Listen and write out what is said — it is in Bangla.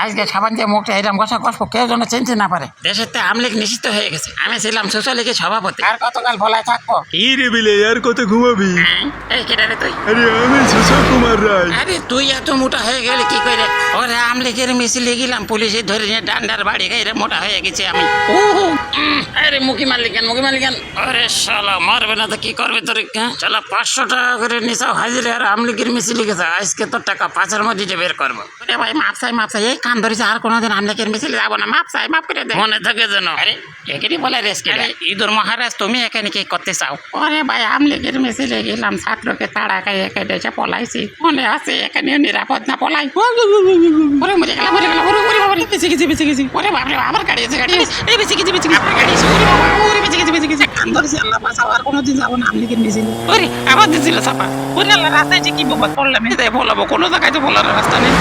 আজকে সাবান দিয়ে মুখটা এরকম ঘষা কষবো কেউ যেন চিনতে না পারে। দেশের তো আমলিগ নিষিদ্ধ হয়ে গেছে, আমি ছিলাম সোশ্যালিকের সভাপতি। আর কতকাল ভোলায় থাকবো? কি রে বিলে আর কত ঘুমাবি? এই কেটে রে তুই? আরে আমি সুশীল কুমার রায়। আরে তুই এত মোটা হয়ে গেলে কি করে? ওরে আমলিগের মিছিলে গেলাম, পুলিশে ধরে নিয়ে ডান্ডার বাড়ি গাইরে মোটা হয়ে গেছে আমি। আরে মুখি মারলি কেন, মুখি মারলি কেন? আরে শালা মারবে না তো কি করবে তোর? শালা 500 টাকা করে নিছাও হাজিরে, আর আমলিগের মিছিলে গেছে। আজকে তোর টাকা 5-এর মধ্যে যে বের করবো। আরে ভাই মাপ চাই, মাপ চাই, এই কান ধরেছে, আর কোনোদিন আমলিগের মিছিলে যাবো না। মাপ চাই, মাপ করে দে, মনে থাকে যেন। আরে এখানে বলে রেস্কে ইদুর মহারাজ, তুমি এখানে কি করতে চাও? আরে ভাই আমলিগের মিছিলে গেলাম, ছাত্রকে তাড়া খাই এখানে এসে পলাইছি, মনে আছে এখানে নিরাপদ না পলাই। ওরে মরে গেলাম, মরে গেলাম, ওরে বাবা, বেঁচে গেছি, বেঁচে গেছি। ওরে বাপরে, আবার গাড়ি আছে, গাড়ি আছে, এই বেঁচে গেছি, বেঁচে গেছি, আবার গাড়ি আছে, ওরে বাবা, ওরে বেঁচে গেছি, বেঁচে গেছি। কান ধরেছে, আল্লাহ বাঁচাও, আর কোনোদিন যাবো না আমলিগের মিছিলে। ওরে আবার দিছিল চাপা, ওরে আল্লাহ, রাস্তায় যে কি বিপদ পড়লাম, এটাই বলাবো, কোনো জায়গায় তো বলার রাস্তা নেই।